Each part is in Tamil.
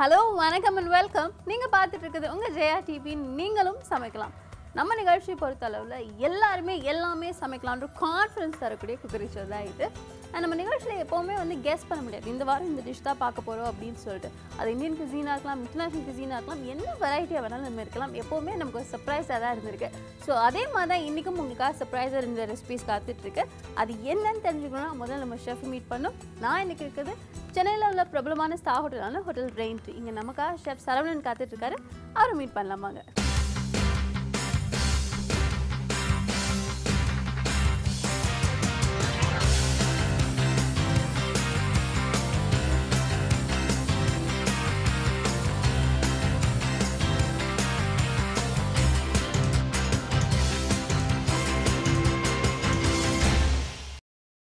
ஹலோ வணக்கம் அண்ட் வெல்கம். நீங்கள் பார்த்துட்டு இருக்குது உங்கள் ஜெயா டிவி. நீங்களும் சமைக்கலாம். நம்ம நிகழ்ச்சியை பொறுத்தளவில் எல்லாருமே எல்லாமே சமைக்கலான்ற கான்ஃபிடன்ஸ் தரக்கூடிய குக்கரி ஷோ தான் இது. அண்ட் நம்ம நிகழ்ச்சியில் எப்போவுமே கெஸ் பண்ண முடியாது, இந்த வாரம் இந்த டிஷ் தான் பார்க்க போகிறோம் அப்படின்னு சொல்லிட்டு. அது இந்தியன் குசீனாக இருக்கலாம், இன்டர்நேஷனல் குசீனாக இருக்கலாம், என்ன வெரைட்டியாக வேணாலும் நம்ம இருக்கலாம். எப்போவுமே நமக்கு ஒரு சர்ப்ரைஸாக தான் இருந்திருக்கு. ஸோ அதே மாதிரி தான் இன்றைக்கும் உங்களுக்காக சர்ப்ரைஸாக இந்த ரெசிபிஸ் காத்துட்ருக்கு. அது என்னன்னு தெரிஞ்சுக்கணும்னா முதல்ல நம்ம ஷெஃப் மீட் பண்ணோம். நான் இன்றைக்கி இருக்கிறது சென்னையில் உள்ள பிரபலமான ஸ்டார் ஹோட்டலான ஹோட்டல் ரெயின்ட். இங்கே நமக்காக ஷெஃப் சரவணன் காத்துட்ருக்காரு. அவரை மீட் பண்ணலாமாங்க.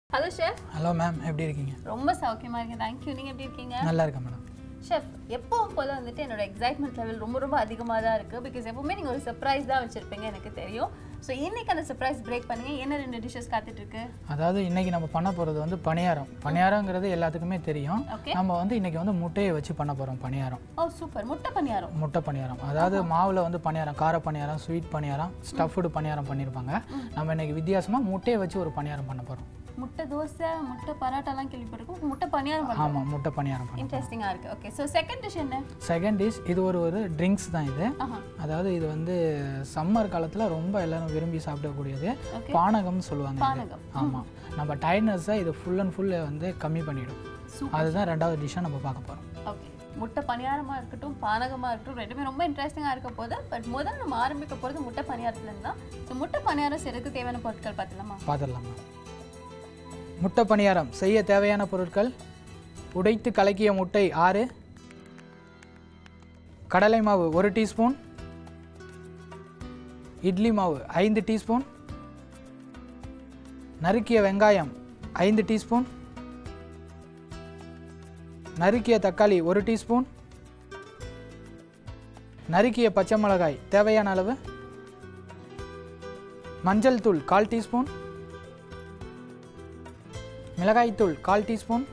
Hello chef. ஹலோ மேம், எப்படி இருக்கீங்க? ரொம்ப சௌக்கியமாக இருக்கேன், தேங்க்யூ. நீங்கள் எப்படி இருக்கீங்க? நல்லா இருக்கேன் மேடம். ஷெஃப், எப்பவும் போல் என்னோட எக்ஸைட்மெண்ட் லெவல் ரொம்ப அதிகமாக தான் இருக்குது. பிகாஸ் எப்பவுமே நீங்கள் ஒரு சர்ப்ரைஸ் தான் வச்சுருப்பீங்க, எனக்கு தெரியும். ஸோ இன்னைக்கு அந்த சர்ப்ரைஸ் பிரேக் பண்ணுங்க. என்ன 2 டிஷ்ஷஸ் காத்துட்ருக்கு? அதாவது இன்னைக்கு நம்ம பண்ண போகிறது பணியாரம். பணியாரங்கிறது எல்லாத்துக்குமே தெரியும். நம்ம இன்னைக்கு முட்டையை வச்சு பண்ண போகிறோம் பணியாரம். ஓ சூப்பர். முட்டை பணியாரம். முட்டை பணியாரம், அதாவது மாவில் பணியாரம், கார பணியாரம், ஸ்வீட் பணியாரம், ஸ்டஃப்டு பணியாரம் பண்ணியிருப்பாங்க. நம்ம இன்னைக்கு வித்தியாசமாக முட்டையை வச்சு ஒரு பணியாரம் பண்ண போகிறோம். முட்டை தோசை, முட்டை பரோட்டாலாம் கேள்விப்பட்டிருக்கோம். முட்டை பணியாரம். ஆமாம், முட்டை பணியாரம். இன்ட்ரெஸ்டிங்காக இருக்குது. ஓகே, ஸோ செகண்ட் டிஷ் என்ன? செகண்ட் டிஷ் இது ஒரு ட்ரிங்க்ஸ் தான் இது. அதாவது இது சம்மர் காலத்தில் ரொம்ப எல்லாரும் விரும்பி சாப்பிடக்கூடியது. பானகம்னு சொல்லுவாங்க. ஆமாம், நம்ம டயர்ட்னஸை இது ஃபுல் அண்ட் ஃபுல் கம்மி பண்ணிடும். அதுதான் ரெண்டாவது டிஷ்ஷாக நம்ம பார்க்க போகிறோம். ஓகே, முட்டை பணியாரமாக இருக்கட்டும், பானகமாக இருக்கட்டும், ரெண்டுமே ரொம்ப இன்ட்ரெஸ்டிங்காக இருக்க போது. பட் முதல்ல நம்ம ஆரம்பிக்க போகிறது முட்டை பணியாரத்துலேருந்து தான். ஸோ முட்டை பணியாரம் செய்யறதுக்கு தேவையான பொருட்கள் பார்த்துடலாமா? முட்டை பணியாரம் செய்ய தேவையான பொருட்கள்: உடைத்து கலக்கிய முட்டை 6, கடலை மாவு 1 டீஸ்பூன், இட்லி மாவு 5 டீஸ்பூன், நறுக்கிய வெங்காயம் 5 டீஸ்பூன், நறுக்கிய தக்காளி 1 டீஸ்பூன், நறுக்கிய பச்சை மிளகாய் தேவையான அளவு, மஞ்சள் தூள் 1/4 டீஸ்பூன், மிளகாய்த்தூள் 1/4 டீஸ்பூன்,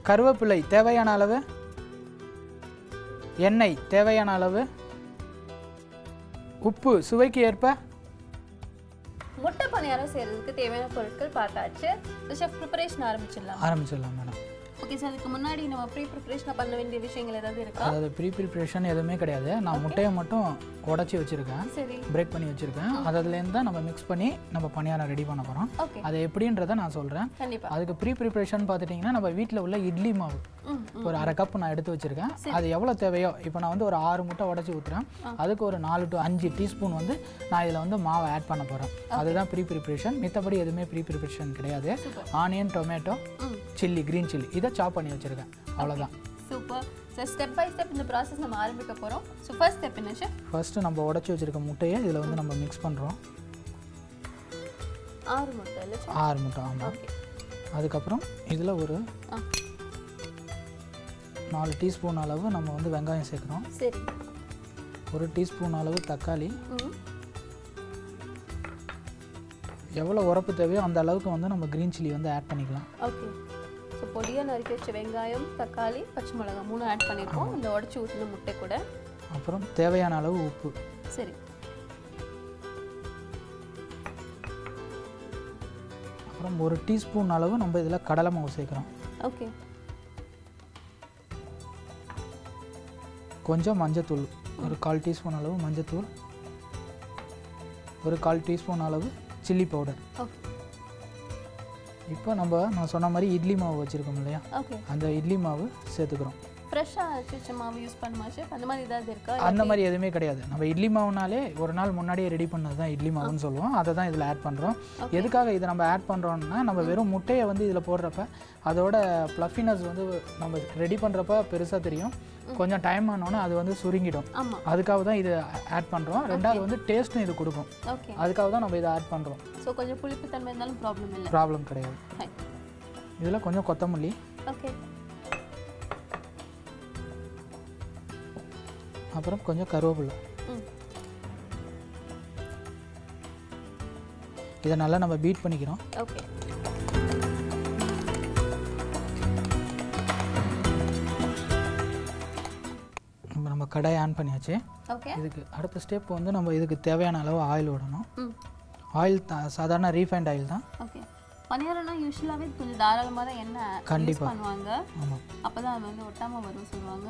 கருவேப்பிலை தேவையான அளவு, எண்ணெய் தேவையான அளவு, உப்பு சுவைக்கு ஏற்ப. முட்டை பணியாரம் செய்யறதுக்கு தேவையான பொருட்கள் பார்த்தாச்சு. ஷெஃப் ப்ரிப்பரேஷன் ஆரம்பிச்சிடலாம் மேடம். ஓகே சார், அதுக்கு முன்னாடி நம்ம ப்ரீ ப்ரிப்பரேஷன் பண்ண வேண்டிய விஷயங்கள் ஏதாவது இருக்கா? அதாவது ப்ரீ ப்ரிப்பரேஷன் எதுவுமே கிடையாது. நான் முட்டையை மட்டும் உடச்சி வச்சுருக்கேன், பிரேக் பண்ணி வச்சுருக்கேன். அதுலேருந்து தான் நம்ம மிக்ஸ் பண்ணி நம்ம பணியாரம் ரெடி பண்ண போகிறோம். அது எப்படின்றத நான் சொல்கிறேன். அதுக்கு ப்ரீ ப்ரிப்பரேஷன் பார்த்துட்டிங்கன்னா நம்ம வீட்டில் உள்ள இட்லி மாவு ஒரு 1/2 கப் நான் எடுத்து வச்சுருக்கேன். அது எவ்வளோ தேவையோ, இப்போ நான் ஒரு 6 முட்டை உடச்சி ஊற்றுறேன். அதுக்கு ஒரு 4 to 5 டீஸ்பூன் நான் இதில் மாவை ஆட் பண்ண போகிறேன். அதுதான் ப்ரீ ப்ரிப்பரேஷன். மித்தபடி எதுவுமே ப்ரீ ப்ரிப்பரேஷன் கிடையாது. Onion, tomato, chilli, green chilli இதை சாப் பண்ணி வச்சுருக்கேன். அவ்வளோதான். Super. So step by step இந்த ப்ராசஸ் நம்ம ஆரம்பிக்க போகிறோம். ஸோ ஃபர்ஸ்ட் ஸ்டெப் என்ன ஷெஃப்? ஃபர்ஸ்ட்டு நம்ம உடச்சி வச்சுருக்க முட்டையை இதில் நம்ம மிக்ஸ் பண்ணுறோம். 6 முட்டை இல்லை? 6 முட்டை. ஆமாம். அதுக்கப்புறம் இதில் ஒரு 4 டீஸ்பூன் அளவு நம்ம வெங்காயம் சேர்க்குறோம். சரி. 1 டீஸ்பூன் அளவு தக்காளி. எவ்வளோ உரப்பு தேவையோ அந்த அளவுக்கு நம்ம க்ரீன் சில்லி ஆட் பண்ணிக்கலாம். ஓகே. ஸோ பொடியாக நறுக்கி வச்ச வெங்காயம், தக்காளி, பச்சை மிளகாய் 3 ஆட் பண்ணியிருக்கோம் இந்த உடச்சி ஊற்றின முட்டை கூட. அப்புறம் தேவையான அளவு உப்பு. சரி. அப்புறம் 1 டீஸ்பூன் அளவு நம்ம இதில் கடலை மாவு சேர்க்குறோம். ஓகே. கொஞ்சம் மஞ்சத்தூள், ஒரு 1/4 டீஸ்பூன் அளவு மஞ்சத்தூள், ஒரு 1/4 டீஸ்பூன் அளவு சில்லி பவுடர். ஓகே. இப்போ நான் சொன்ன மாதிரி இட்லி மாவு வச்சுருக்கோம் இல்லையா, அந்த இட்லி மாவு சேர்த்துக்கிறோம். ஃப்ரெஷ்ஷாக அரைச்ச மாவு யூஸ் பண்ணுமா ஷெஃப்? அந்த மாதிரி ஏதாவது இருக்கா? அந்த மாதிரி எதுவுமே கிடையாது. நம்ம இட்லி மாவுனாலே ஒரு நாள் முன்னாடியே ரெடி பண்ணது தான் இட்லி மாவுன்னு சொல்லுவோம். அதை தான் இதில் ஆட் பண்ணுறோம். எதுக்காக இதை நம்ம ஆட் பண்ணுறோம்னா, நம்ம வெறும் முட்டையை இதில் போடுறப்ப அதோட ப்ளஃபினஸ் நம்ம ரெடி பண்ணுறப்ப பெருசாக தெரியும். கொஞ்சம் டைம் ஆனோன்னா அது சுருங்கிடும். அதுக்காக தான் இது ஆட் பண்ணுறோம். ரெண்டாவது டேஸ்ட்டும் இது கொடுக்கும். அதுக்காக தான் நம்ம இதை ஆட் பண்ணுறோம். ஸோ கொஞ்சம் புளிப்பு தன்மை இருந்தாலும் ப்ராப்ளம் கிடையாது. இதில் கொஞ்சம் கொத்தமல்லி. ஓகே. அப்புறம் கொஞ்சம் கருவேப்பிலை. இதை நல்லா நம்ம பீட் பண்ணிக்கிறோம். கடாய் ஆன் பண்ணியாச்சு. ஓகே. இதுக்கு அடுத்த ஸ்டெப் வந்து நம்ம இதுக்கு தேவையான அளவு ஆயில் விடணும். ஆயில் சாதாரண ரீஃபைண்ட் ஆயில் தான். ஓகே. பனியாரம்னா யூஸ்வலாகவே கொஞ்சம் தாராளமாக தான் எண்ணெய் யூஸ் பண்ணுவாங்க. ஆமாம். அப்போ தான் அது வந்து ஒட்டாமல் வரும் சொல்லுவாங்க.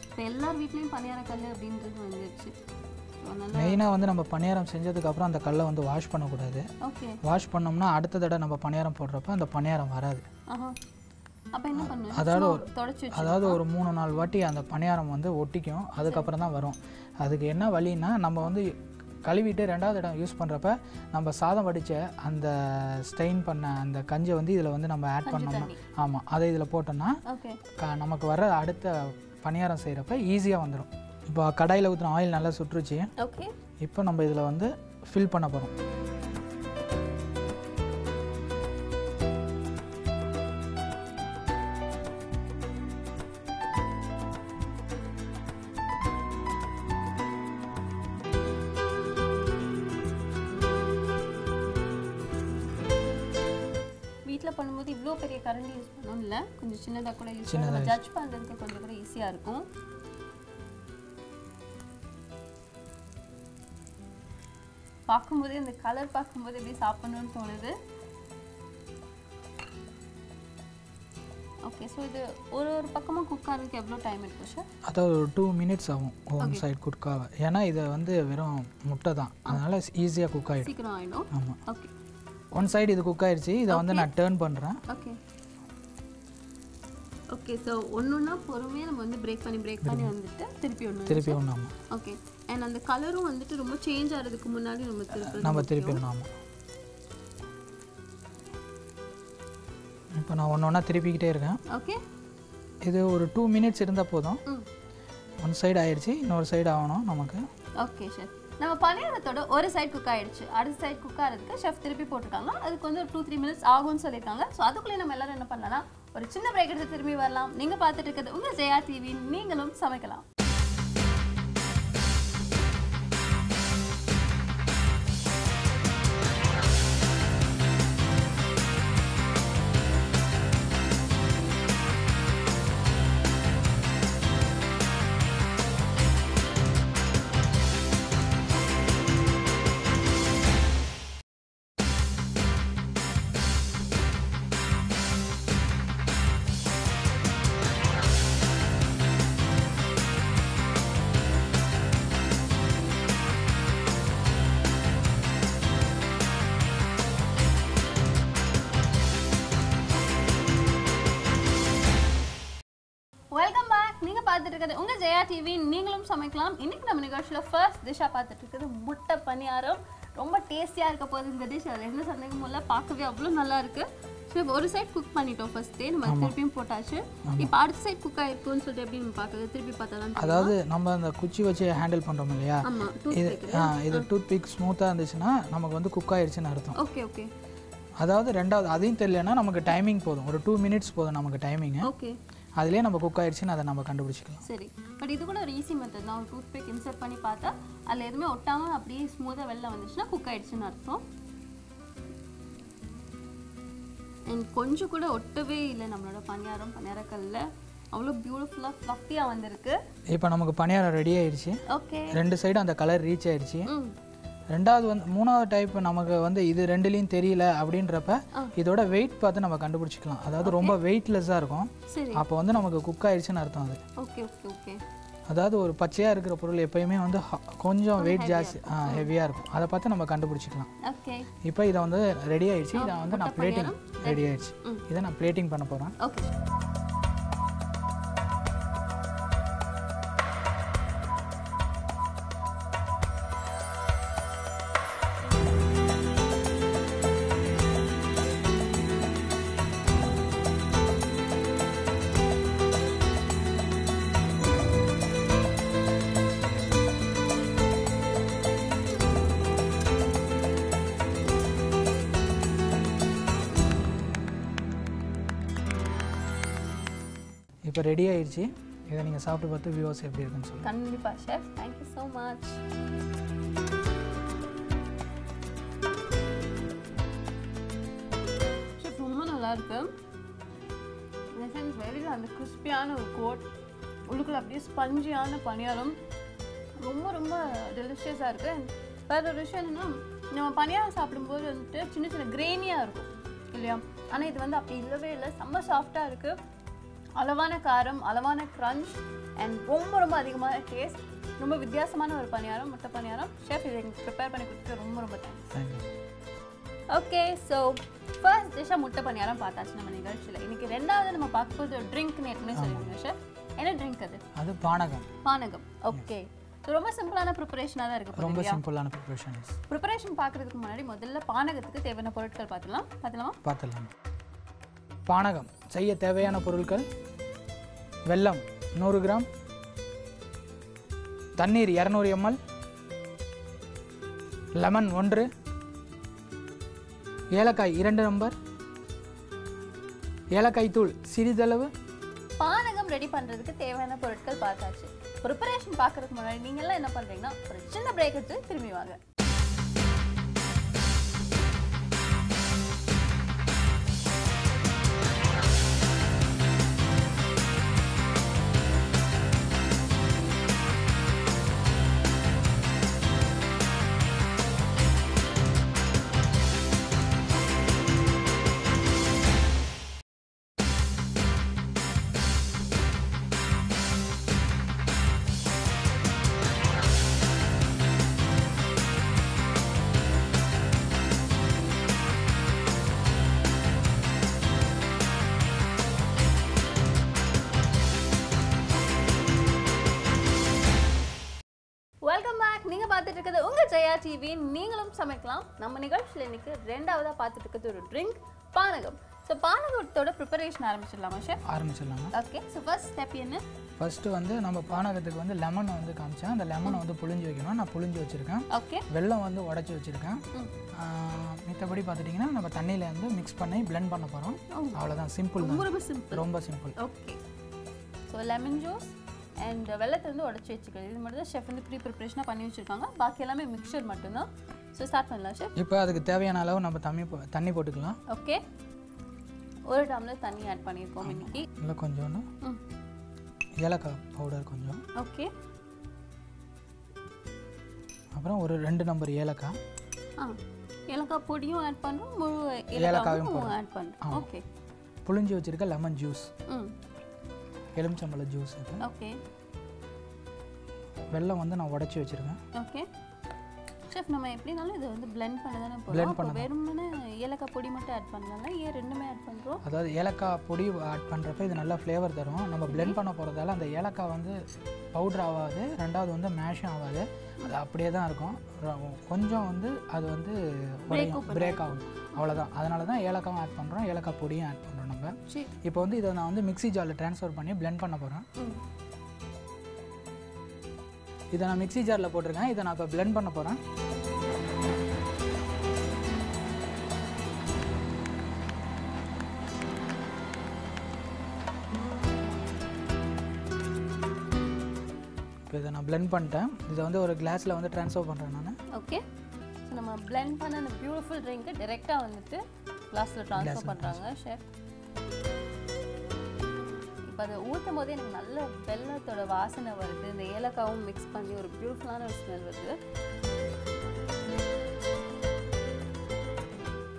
இப்போ எல்லார் வீட்லேயும் பனியார கல் அப்படின்றது வந்துருச்சு. மெயினாக வந்து நம்ம பணியாரம் செஞ்சதுக்கப்புறம் அந்த கல்லை வந்து வாஷ் பண்ணக்கூடாது. ஓகே. வாஷ் பண்ணோம்னா அடுத்த தடவை நம்ம பணியாரம் போடுறப்ப அந்த பணியாரம் வராது. அப்போ என்ன பண்ணுவோம்? அதாவது ஒரு 3-4 வாட்டி அந்த பணியாரம் வந்து ஒட்டிக்கும், அதுக்கப்புறம் தான் வரும். அதுக்கு என்ன வழின்னா நம்ம வந்து கழுவிட்டு 2வது இடம் யூஸ் பண்ணுறப்ப நம்ம சாதம் வடித்த அந்த ஸ்டெயின் பண்ண அந்த கஞ்சி வந்து இதில் வந்து நம்ம ஆட் பண்ணோம்னா, ஆமாம், அதை இதில் போட்டோம்னா நமக்கு வர அடுத்த பணியாரம் செய்கிறப்ப ஈஸியாக வந்துடும். இப்போ கடாயில் ஊற்றின ஆயில் நல்லா சுற்றுச்சு. ஓகே. இப்போ நம்ம இதில் வந்து ஃபில் பண்ண போகிறோம். வீட்டில் பண்ணும்போது இவ்வளோ பெரிய கரண்டி யூஸ் பண்ணணும் இல்லை, கொஞ்சம் சின்னதாக கூட யூஸ் பண்ணணும். ஜட்ஜ் பண்ணுறதுக்கு கொஞ்சம் கூட ஈஸியாக இருக்கும். பார்க்கும்போதே இந்த கலர் பார்க்கும்போது எப்படி சாப்பிடணும்னு தோணுது. ஓகே. ஸோ இது ஒரு பக்கமாக குக் ஆகிறதுக்கு எவ்வளோ டைம் இருக்கும் சார்? அதாவது ஒரு 2 மினிட்ஸ் ஆகும் ஒன் சைடு குக் ஆக. ஏன்னா இதை வந்து வெறும் முட்டை தான், அதனால் ஈஸியாக குக் ஆகிடும். சீக்கிரம் ஆகிடும். ஆமாம். ஓகே. ஒன் சைடு இது குக் ஆயிடுச்சு. இதை வந்து நான் டர்ன் பண்ணுறேன். ஓகே. ஓகே. ஸோ ஒன்றுன்னா பொறுமையாக நம்ம வந்து பிரேக் பண்ணி வந்துட்டு திருப்பி ஒன்று. ஆமாம். ஓகே. அண்ட் அந்த கலரும் வந்துட்டு ரொம்ப சேஞ்ச் ஆகிறதுக்கு முன்னாடி நம்ம திருப்பி ஒன்று. ஆமாம். இப்போ நான் ஒன்று ஒன்றா திருப்பிக்கிட்டே இருக்கேன். ஓகே. இது ஒரு 2 மினிட்ஸ் இருந்தால் போதும். ஒன் சைடு ஆயிடுச்சு, இன்னொரு சைடு ஆகணும் நமக்கு. Okay sir. நம்ம பணியாரத்தோட ஒரு சைடு குக் ஆகிடுச்சு. அடுத்த சைடு குக் ஆகிறதுக்கு ஷெஃப் திருப்பி போட்டிருக்காங்க. அதுக்கு வந்து ஒரு 2-3 மினிட்ஸ் ஆகும்னு சொல்லியிருக்காங்க. ஸோ அதுக்குள்ளே நம்ம எல்லாரும் என்ன பண்ணலாம்னா ஒரு சின்ன பிரேக் எடுத்து திரும்பி வரலாம். நீங்கள் பார்த்துட்டு இருக்கிறது உங்கள் ஜெயா டிவி, நீங்களும் சமைக்கலாம். Welcome back. நீங்கள் பார்த்துட்டு இருக்கிறது உங்கள் ஜெயா டிவி, நீங்களும் சமைக்கலாம். இன்னைக்கு நம்ம நிகழ்ச்சியில் ஃபர்ஸ்ட் டிஷ்ஷாக பார்த்துட்டு இருக்கிறது முட்டை பணியாரம். ரொம்ப டேஸ்டியாக இருக்க போகுது இந்த டிஷ். அதில் எந்த சந்தேகமும் இல்லை, பார்க்கவே அவ்வளோ நல்லா இருக்கு. ஸோ இப்போ ஒரு சைட் குக் பண்ணிட்டோம் ஃபர்ஸ்டே, நம்ம திருப்பியும் போட்டாச்சு. இப்போ அடுத்த சைட் குக் ஆகிருக்குன்னு சொல்லிட்டு எப்படி நம்ம பார்க்குறது? திருப்பி பார்த்தா தான். அதாவது நம்ம அந்த குச்சி வச்சு ஹேண்டில் பண்ணுறோம் இல்லையா, இது டூத் பிக் ஸ்மூத்தாக இருந்துச்சுன்னா நமக்கு வந்து குக் ஆகிடுச்சுன்னு அர்த்தம். ஓகே. ஓகே. அதாவது ரெண்டாவது அதையும் தெரியலன்னா நமக்கு டைமிங் போதும், ஒரு 2 மினிட்ஸ் போதும் நமக்கு டைமிங். ஓகே. அதுலேயே நம்ம குக் ஆயிடுச்சுன்னு அதை நம்ம கண்டுபிடிச்சிக்கலாம். சரி. பட் இது கூட ஒரு ஈஸி மெத்தட் தான். ஒரு டூத் பிக் இன்சர்ட் பண்ணி பார்த்தா அதில் எதுவுமே ஒட்டாமல் அப்படியே ஸ்மூத்தாக வெளில வந்துச்சுன்னா குக் ஆயிடுச்சுன்னு அர்த்தம். அண்ட் கொஞ்சம் கூட ஒட்டவே இல்லை நம்மளோட பணியாரக்கல்ல. அவ்வளோ பியூட்டிஃபுல்லாக ஃப்ளஃபியாக வந்திருக்கு. இப்போ நமக்கு பணியாரம் ரெடி ஆயிடுச்சு. ஓகே. 2 சைடும் அந்த கலர் ரீச் ஆயிடுச்சு. ரெண்டாவது வந்து 3வது டைப் நமக்கு வந்து இது 2லையும் தெரியல அப்படின்றப்ப இதோட வெயிட் பார்த்து நம்ம கண்டுபிடிச்சிக்கலாம். அதாவது ரொம்ப வெயிட்லெஸ்ஸாக இருக்கும், அப்போ வந்து நமக்கு குக் ஆயிடுச்சுன்னு அர்த்தம். அது ஓகே. ஓகே. ஓகே. அதாவது ஒரு பச்சையாக இருக்கிற பொருள் எப்பயுமே வந்து கொஞ்சம் வெயிட் ஜாஸ்தி ஹெவியாக இருக்கும், அதை பார்த்து நம்ம கண்டுபிடிச்சிக்கலாம். ஓகே. இப்போ இதை வந்து ரெடி ஆயிடுச்சு. இதை வந்து நான் பிளேட்டிங் ரெடி ஆயிடுச்சு. இதை நான் பிளேட்டிங் பண்ண போகிறேன். ஓகே. இப்போ ரெடி ஆயிடுச்சு. இதை நீங்கள் சாப்பிட்டு பார்த்து வியூவர்ஸ் எப்படி இருக்குன்னு சொல்லுங்கள். கண்டிப்பாக chef. Thank you so much. Chef ரொம்ப நல்லா இருக்கு. அந்த கிறிஸ்பியான ஒரு கோட், உள்ளுக்குள்ள அப்படியே ஸ்பஞ்சியான பணியாரம், ரொம்ப ரொம்ப டெலிஷியஸாக இருக்குது. வேறு ஒரு விஷயம் என்னென்னா, நம்ம பணியாரம் சாப்பிடும்போது வந்துட்டு சின்ன சின்ன கிரெயினியாக இருக்கும் இல்லையா, ஆனால் இது வந்து அப்படி இல்லவே இல்லை, செம்ம சாஃப்டாக இருக்குது. அளவான காரம், அளவான க்ரன்ச் அண்ட் ரொம்ப ரொம்ப அதிகமான டேஸ்ட். ரொம்ப வித்தியாசமான ஒரு பணியாரம், முட்டை பணியாரம். ஷெஃப் இதை எங்களுக்கு ப்ரிப்பேர் பண்ணி கொடுத்துட்டு ரொம்ப ரொம்ப தேங்க்ஸ். ஓகே, ஸோ ஃபர்ஸ்ட் டிஷ்ஷாக முட்டை பணியாரம் பார்த்தாச்சு நம்ம நிகழ்ச்சியில். இன்னைக்கு ரெண்டாவது நம்ம பார்க்க போது ஒரு ட்ரிங்க்னு ஏற்கனவே சொல்லியிருந்தீங்க ஷெஃப். என்ன ட்ரிங்க் அது? அது பானகம். பானகம். ஓகே, ஸோ ரொம்ப சிம்பிளான ப்ரிப்பரேஷனாக தான் இருக்குது. ரொம்ப சிம்பிளான ப்ரிப்பரேஷன். ப்ரிப்பரேஷன் பார்க்குறதுக்கு முன்னாடி முதல்ல பானகத்துக்கு தேவையான பொருட்கள் பார்த்துடலாம். பானகம் செய்ய தேவையான பொருட்கள்: வெல்லம் 100 கிராம், தண்ணீர் 200 ml, லெமன் 1, ஏலக்காய் 2 நம்பர், ஏலக்காய் தூள் சிறிதளவு. பானகம் ரெடி பண்ணுறதுக்கு தேவையான பொருட்கள் பார்த்தாச்சு. ப்ரிப்பரேஷன் பார்க்கறதுக்கு முன்னாடி நீங்கள்லாம் என்ன பண்ணுறீங்கன்னா ஒரு சின்ன பிரேக் எடுத்து திரும்பி வாங்க. ஜெயா டிவி நீங்களும் சமைக்கலாம். நம்ம நிகழ்ச்சியில் இன்னைக்கு ரெண்டாவதாக பார்த்துட்டு இருக்கிறது ஒரு ட்ரிங்க், பானகம். ஸோ பானகத்தோட ப்ரிப்பரேஷன் ஆரம்பிச்சிடலாமா ஷெஃப்? ஆரம்பிச்சிடலாமா. ஓகே, ஸோ ஃபர்ஸ்ட் ஸ்டெப் என்ன? ஃபர்ஸ்ட்டு வந்து நம்ம பானகத்துக்கு வந்து லெமனை வந்து காமிச்சேன். அந்த லெமனை வந்து புழிஞ்சு வைக்கணும். நான் புழிஞ்சு வச்சுருக்கேன். ஓகே, வெல்லம் வந்து உடச்சி வச்சுருக்கேன். மித்தபடி பார்த்துட்டிங்கன்னா நம்ம தண்ணியில் வந்து மிக்ஸ் பண்ணி பிளெண்ட் பண்ண போகிறோம். அவ்வளோதான், சிம்பிள் தான், ரொம்ப simple. Okay, so lemon juice and வெள்ளத்தை வந்து உடச்சி வச்சுக்கிறது. இது மட்டும் தான் ஷெஃப் வந்து ப்ரீ ப்ரிப்ரேஷனாக பண்ணி வச்சுருக்காங்க. பாக்கி எல்லாமே மிக்சர் மட்டும்தான். ஸோ ஸ்டார்ட் பண்ணலாம் ஷெஃப். இப்போ அதுக்கு தேவையான அளவு நம்ம தண்ணி போட்டுக்கலாம். ஓகே, ஒரு டம்ளர் தண்ணி ஆட் பண்ணியிருக்கோம் இன்னைக்கு. இல்லை கொஞ்சோண்டு ஏலக்காய் பவுடர் கொஞ்சம். ஓகே, அப்புறம் ஒரு 2 நம்பர் ஏலக்காய். ஏலக்காய் பொடியும் ஆட் பண்ணுறோம், முழு ஏலக்காயும் ஆட் பண்ணுறோம். ஓகே, புளிஞ்சு வச்சுருக்க லெமன் ஜூஸ், எலுமிச்சம்பழ ஜூஸ் இது. ஓகே, வெல்லம் வந்து நான் உடச்சி வச்சுருக்கேன். ஓகே ஷெஃப், நம்ம எப்படினாலும் இது வந்து பிளெண்ட் பண்ண தானே போகிறோம். வெறுமனே ஏலக்காய் பொடி மட்டும் ஆட் பண்ணலாம்ல, ஏன் ரெண்டுமே ஆட் பண்ணுறோம்? அதாவது ஏலக்காய் பொடி ஆட் பண்ணுறப்ப இது நல்லா ஃப்ளேவர் தரும். நம்ம பிளெண்ட் பண்ண போகிறதால அந்த ஏலக்காய் வந்து பவுட்ரு ஆகாது, ரெண்டாவது வந்து மேஷும் ஆகாது, அது அப்படியே தான் இருக்கும். கொஞ்சம் வந்து அது வந்து பிரேக் ஆகும், அவ்வளோதான். அதனால தான் ஏலக்காவும் ஆட் பண்ணுறோம், ஏலக்காய் பொடியும் ஆட் பண்ணுறோம் நம்ம. இப்போ வந்து இதை நான் வந்து மிக்ஸி ஜாரில் ட்ரான்ஸ்ஃபர் பண்ணி பிளெண்ட் பண்ண போகிறேன். இதை நான் மிக்ஸி ஜாரில் போட்டிருக்கேன். இதை நான் இப்போ பிளெண்ட் பண்ண போகிறேன். இப்போ இதை நான் பிளெண்ட் பண்ணிட்டேன். இதை வந்து ஒரு கிளாஸில் வந்து ட்ரான்ஸ்ஃபர் பண்ணுறேன் நான். ஓகே, ஸோ நம்ம பிளெண்ட் பண்ண அந்த பியூட்டிஃபுல் ட்ரிங்க்கு டைரெக்டாக வந்துட்டு கிளாஸில் ட்ரான்ஸ்ஃபர் பண்ணுறாங்க ஷெஃப். இப்போ அதை ஊற்றும் போதே எனக்கு நல்ல வெல்லத்தோட வாசனை வருது, இந்த ஏலக்காவும் மிக்ஸ் பண்ணி ஒரு பியூட்டிஃபுல்லான ஒரு ஸ்மெல் வருது.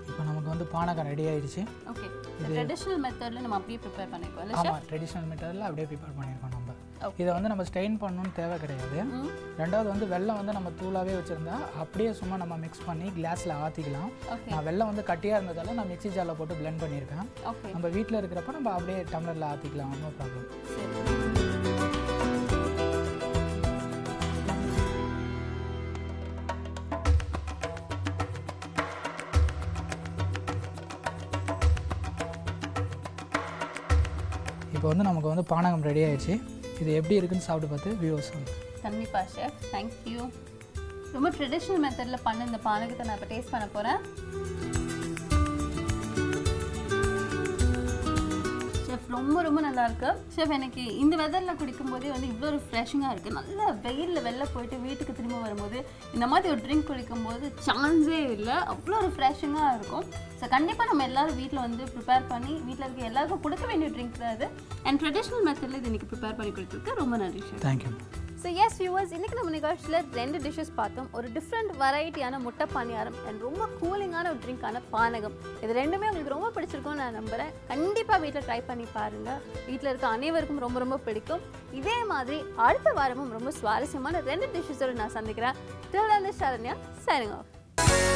இப்போ நமக்கு வந்து பானகம் ரெடி ஆயிடுச்சு. ஓகே, ட்ரெடிஷ்னல் மெத்தடில் நம்ம அப்படியே ப்ரிப்பேர் பண்ணிருக்கோம். ஆமாம், ட்ரெடிஷ்னல் மெத்தடில் அப்படியே ப்ரிப்பேர் பண்ணியிருக்கோம் நம்ம. இதை வந்து நம்ம ஸ்ட்ரெயின் பண்ணணும்னு தேவை கிடையாது. ரெண்டாவது வந்து வெல்லம் வந்து நம்ம தூளாகவே வச்சுருந்தா அப்படியே சும்மா நம்ம மிக்ஸ் பண்ணி கிளாஸில் ஆற்றிக்கலாம். நான் வெல்லம் வந்து கட்டியாக இருந்ததால் நான் மிக்ஸி ஜாரில் போட்டு பிளெண்ட் பண்ணியிருக்கேன். நம்ம வீட்டில் இருக்கிறப்ப நம்ம அப்படியே டம்ளரில் ஆற்றிக்கலாம், நோ ப்ராப்ளம். இப்போ வந்து நமக்கு வந்து பானகம் ரெடி ஆயிடுச்சு. இது எப்படி இருக்குன்னு சாப்பிட்டு பார்த்து வியூவர்ஸ் வந்து. கண்டிப்பாக ஷெஃப், தேங்க்யூ. ரொம்ப ட்ரெடிஷ்னல் மெத்தடில் பண்ண இந்த பானகத்தை நான் இப்போ டேஸ்ட் பண்ண போகிறேன். ஷெஃப் ரொம்ப ரொம்ப நல்லா இருக்கு ஷெஃப். எனக்கு இந்த வெதரில் குடிக்கும்போதே வந்து இவ்வளோ ஒரு ஃப்ரெஷ்ஷிங்காக இருக்குது. நல்ல வெயிலில் வெளில போயிட்டு வீட்டுக்கு திரும்ப வரும்போது இந்த மாதிரி ஒரு ட்ரிங்க் குடிக்கும்போது சான்ஸே இல்லை, அவ்வளோ ஒரு ஃப்ரெஷ்ஷிங்காக இருக்கும். ஸோ கண்டிப்பாக நம்ம எல்லோரும் வீட்டில் வந்து ப்ரிப்பேர் பண்ணி வீட்டில் இருக்க எல்லாருக்கும் கொடுக்க வேண்டிய ட்ரிங்க் தான் அது. அண்ட் ட்ரெடிஷ்னல் மெத்தடில் இது இன்றைக்கி ப்ரிப்பேர் பண்ணி கொடுத்துருக்கு. ரொம்ப நன்றி chef. Thank you. So yes viewers, இன்றைக்கி நம்ம நிகழ்ச்சியில் 2 டிஷ்ஷஸ் பார்த்தோம். ஒரு டிஃப்ரெண்ட் வெரைட்டியான முட்டை பணியாரம் அண்ட் ரொம்ப கூலிங்கான ஒரு ட்ரிங்கான பானகம். இது ரெண்டுமே உங்களுக்கு ரொம்ப பிடிச்சிருக்கும்னு நான் நம்புகிறேன். கண்டிப்பாக வீட்டில் ட்ரை பண்ணி பாருங்கள். வீட்டில் இருக்க அனைவருக்கும் ரொம்ப ரொம்ப பிடிக்கும். இதே மாதிரி அடுத்த வாரமும் ரொம்ப சுவாரஸ்யமான 2 டிஷ்ஷஸோடு நான் சந்திக்கிறேன். Till then, this is Sharanya signing off.